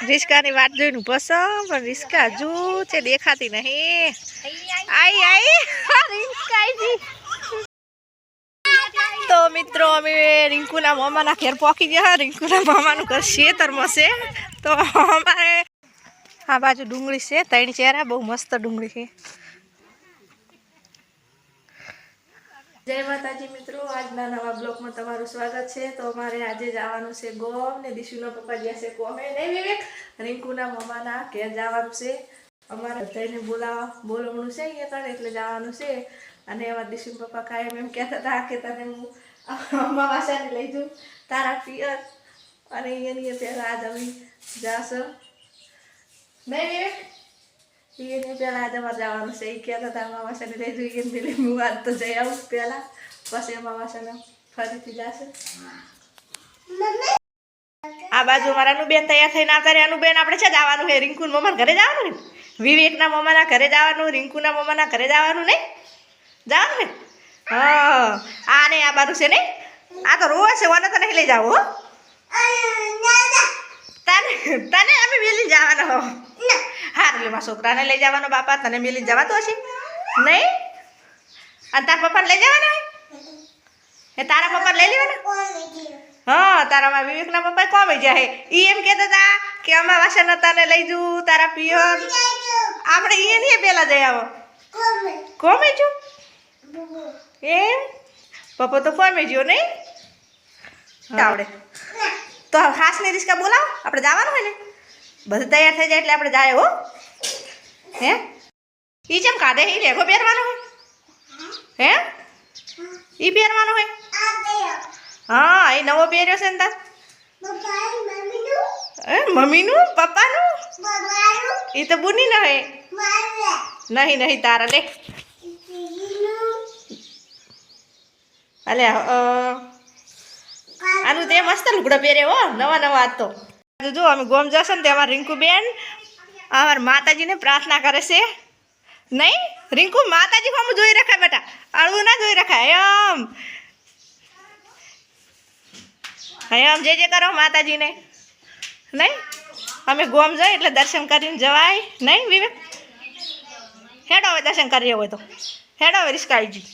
રિસ્કાની વાટ જોઈને પસંદ પણ રિસ્કા હજુ છે દેખાતી નહીં. આઈ આઈ રિસ્કાજી. તો મિત્રો અમે રિંકુના મામાના ઘેર પહોંચી ગયા. રિંકુના મામાનું ઘર ખેતરમાં છે. તો અમારે આ બાજુ ડુંગળી છે, 3 ચેરા, બહુ મસ્ત ડુંગળી છે. જય માતાજી મિત્રો, આજના નવા બ્લોગમાં તમારું સ્વાગત છે. તો અમારે આજે જવાનું છે ગોમ ને દીશુના પપ્પા જ્યાં છે કોમે નહીં વિવેક, રિંકુના મમ્માના ઘેર જવાનું છે. અમારે બધાને બોલવણું છે અહીંયા તને એટલે જવાનું છે. અને એમાં દીશુના પપ્પા કાયમ એમ કહેતા હતા કે તને હું અમાવાસાને લઈ જાઉં તારા પિયર, અને એની પહેલાં આજ અમે જાશો નહીં વિવેક, એને પહેલાં આજે અમારે જવાનું છે. એ કહેતા હતા અમાવાસાને લઈ જઈએ ને પેલી હું આજ તો જઈ આવું પહેલાં, પછી અમાવાસાને ફરીથી જશે. આ બાજુ મારા અનુબેન તૈયાર થઈને આવતા રહે. અનુબેન આપણે છે જવાનું છે રિંકુના મમ્માના ઘરે જવાનું ને, વિવેકના મમ્માના ઘરે જવાનું, રિંકુના મમ્માના ઘરે જવાનું નહીં જવાનું ને. હા આ નહીં આ બાજુ છે નહીં, આ તો રોજ છે, ઓને તો નહીં લઈ જાવ. તને અમે મિલી જવાનો હા એટલે મારા છોકરાને લઈ જવાનો બાપા, તને મિલી જવાતું હશે નહીં? અને તારા પપ્પાને લઈ જવાના હે? તારા પપ્પાને લઈ લેવાના? હા તારા વિવેકના પપ્પા કોમે જાય. એ એમ કહેતા હતા કે અમાવાસા તને લઈ જવું તારા પિયર. આપણે એ નહીં પેલા જઈ આવો કોમે જો એમ પપ્પા તો કોમે જો નહીં આવડે. તો ખાસની રિસ્કા બોલાવો, આપણે જવાનું હોય ને, બધું તૈયાર થઈ જાય એટલે આપણે જાય. હો હે એ જેમ કાઢે એ લેગો પહેરવાનો હોય હે, એ પહેરવાનો હોય. હા એ નવો પહેર્યો છે ને તાર મમ્મીનું પપ્પાનું, એ તો બુની ન હે નહીં નહીં તારા લે અલે આનું તે મસ્ત લુગડો પહેરે હો નવા નવા. આજ તો જો અમે ગોમ જશો ને તેમાં રિંકુ બેન અમારા માતાજીને પ્રાર્થના કરે છે. નહીં રિંકુ માતાજી હમ જોઈ રખાય બેટા, અળવું ના જોઈ રખાય. એમ જે કરો માતાજીને નહીં. અમે ગોમ જાય એટલે દર્શન કરીને જવાય નહીં વિવેક? હેડો હવે દર્શન કરીએ હોય તો હેડો હવે રિસ્કાઈજી.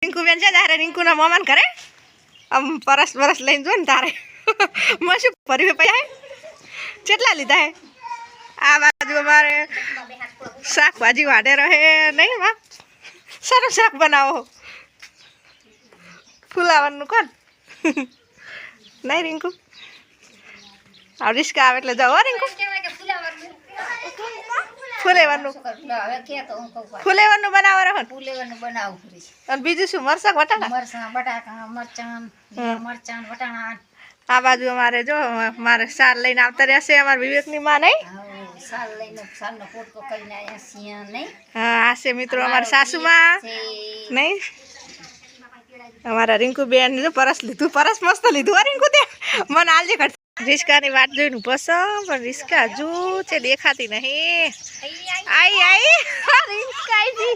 રિંકુ બેન છે તારે રિંકુના મામાને ઘરે આમ પરસ લઈને જો ને તારે મેં શું ભર્યું પૈસા કેટલા લીધા હે? આ બાજુ અમારે શાકભાજી વાડે રહે નહીં, માં સારું શાક બનાવો ફુલાવાનું કોણ નહીં રિંકુ? આ રિસ્કા આવે એટલે જાઓ રિંકુ. ફુલેવાનું બનાવવાનું અને બીજું શું મરચાં વટાણા. આ બાજુ અમારે જો મારે સાર લઈને આવતા રહેશે અમારા વિવેકની માં નહીં. હા આ છે મિત્રો અમારા સાસુમાં નહીં. અમારા રિંકુ બેન જો પરસ લીધું, પરસ મસ્ત લીધું રિંકુ ત્યાં મને આલજે ઘટ. રિસ્કાની વાટ જોઈને પસંદ પણ રિસ્કા હજુ છે દેખાતી નહીં. આઈ આઈ રિસ્કાજી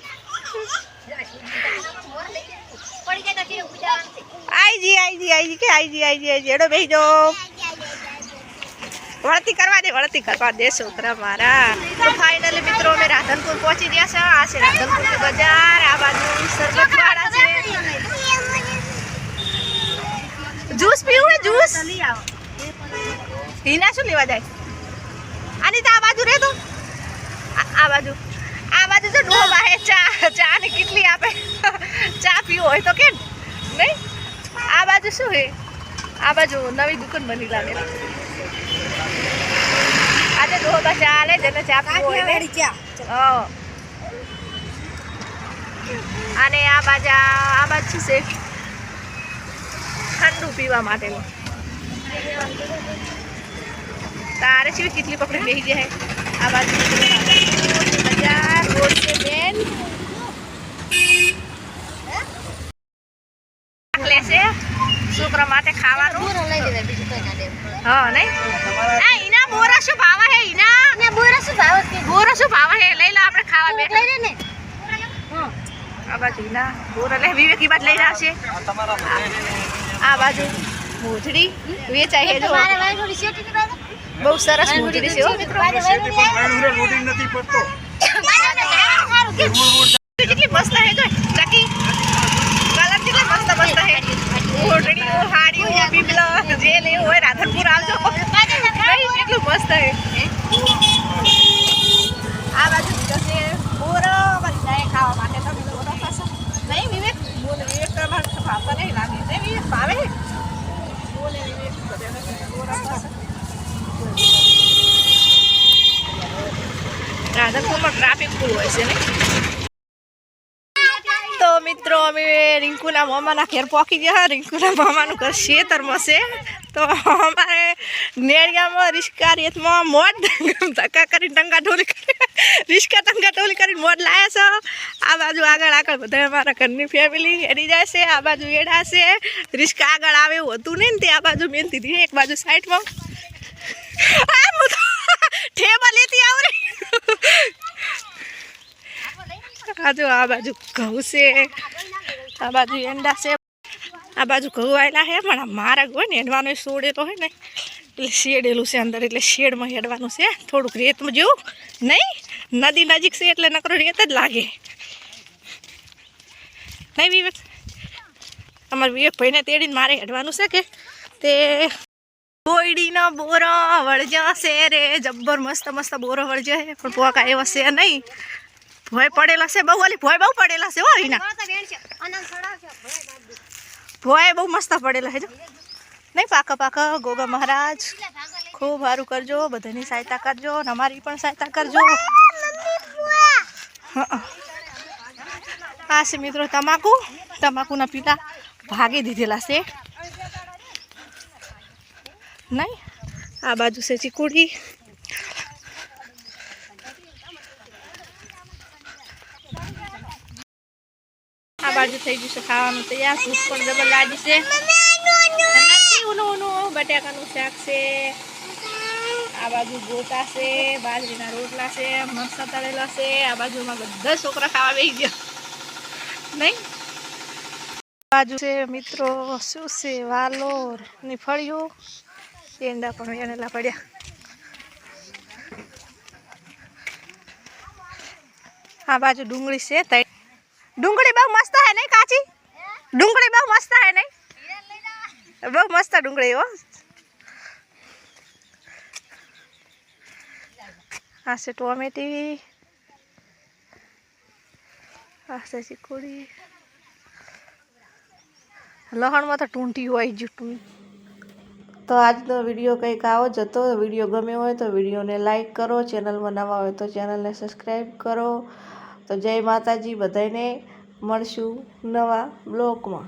આઈજી કે આઈજી એડો બેહી જો. વળતી કરવા દે છોકરા મારા. તો ફાઇનલી મિત્રો અમે રાધનપુર પહોંચી ગયા છે. આ છે રાધનપુર બજાર, આ બાજુ સરબતવાળા છે. જ્યુસ પીવું હે જ્યુસ? હિના શું લેવા જાય? આની તો આ બાજુ રે તો આ બાજુ તો ડોબા હે. ચા ને કેટલી આપે, ચા પીવો હોય તો કેમ નહીં? આ બાજુ શું હે? આ બાજુ નવી દુકાન બની લાગે. આજે ડોબા ચાલે જેને ચા પીવો હોય ને. અને આ બાજુ શું છે? ઠંડુ પીવા માટેનું. તારે શું કેટલી પકડી બેસી જાય? આ બાજુ બજાર રોડ છે બેન. લેશે છોકરા માટે ખાવાનું. હા નહીં એના બોરા શું ભાવ હે? એના બોરા શું ભાવ હે? લઈ લો આપણે ખાવા બેઠા ને. આ બાજુ એના બોરા લે વિવેકી બાદ લઈને આવશે. આ બાજુ મોજડી વેચાય છે જો બહુ સરસ મોજડી છે હો મિત્રો કેટલી મસ્ત હે જો ચકી કલર કેટલી મસ્ત મસ્ત હે મોજડીઓ હાડીઓ બીબલા જે લેવું હોય રાધનપુર આવજો કેટલું મસ્ત હે આ બાજુ જશે બોરો બની જાય ખાવા માટે તમે બોરો ખાશો નહીં વિવેક બોલે વિવેક તમારે ભાવતા નહીં લાગે નહીં વિવેક ભાવે બોલે વિવેક બોરો ખાશો રાધનપુરમાં ટ્રાફિક ફૂલ હોય છે ને તો મિત્રો અમે રિંકુના મામાના ઘેર પહોંચી ગયા રિંકુના મામાનું ઘર ખેતરમાં છે તો અમારે નેળિયામાં રિસ્કા રેતમાં મોજ ધક્કા કરીને ટંગા ઢોલી કરી રિસ્કા ટંગા ઢોલી કરીને મોજ લાયા છો આ બાજુ આગળ બધા અમારા ઘરની ફેમિલી હેડી જાય છે આ બાજુ એડા છે રિસ્કા આગળ આવે એવું હતું નહીં ને તે આ બાજુ મેન દીધી એક બાજુ સાઈડમાં ઠેબા લેતી આવરે આ બાજુ ઘઉં છે આ બાજુ એંડા છે આ બાજુ ઘઉં આવેલા છે પણ આ માર્ગ હોય ને હેડવાનો સોડેલો હોય ને એટલે શેડેલું છે અંદર એટલે શેડમાં હેડવાનું છે થોડુંક રેતમાં જેવું નહીં નદી નજીક છે એટલે નકરો રેત જ લાગે નહીં વિવેક અમારે વિવેકભાઈને તેડીને મારે હેડવાનું છે કે તે કોયડીનો બોરો વળજો છે રે જબ્બર મસ્ત મસ્ત બોરો વળજો છે પણ પોકા એવો છે નહીં ભોય પડેલા છે બહુ ઓલી ભોય બહુ પડેલા છે હો એના ભોય બહુ મસ્ત પડેલા છે જો નહીં પાકા ગોગા મહારાજ ખૂબ સારું કરજો બધાની સહાયતા કરજો અને અમારી પણ સહાયતા કરજો આ છે મિત્રો તમાકુના પીલા ભાગી દીધેલા છે નહીં આ બાજુ છે ચીકુડી આ બાજુ થઈ ગયું છે ખાવાનું તૈયાર ભૂખ પણ જબર લાગી છે નથી ઊનું બટાકાનું શાક છે આ બાજુ ગોટા છે બાજરીના રોટલા છે મસ્ત તળેલા છે આ બાજુમાં બધા છોકરા ખાવા બેસી ગયા નહીં બાજુ છે મિત્રો શું છે વાલોર ની ફળિયું એંડા પણ વેણેલા પડ્યા આ બાજુ ડુંગળી છે ડુંગળી બહુ મસ્ત હે નહીં કાચી ડુંગળી બહુ મસ્ત હે નહીં બહુ મસ્ત ડુંગળી હો આ છે ટોમેટી આ છે ચીકુડી લહણમાં તો ટૂંટી હોય જ તો આજનો વિડીયો કંઈક આવો જ હતો વિડીયો ગમ્યો હોય તો વિડીયોને લાઈક કરો ચેનલમાં નવા હોય તો ચેનલને સબસ્ક્રાઈબ કરો તો જય માતાજી બધાને મળશું નવા બ્લોગમાં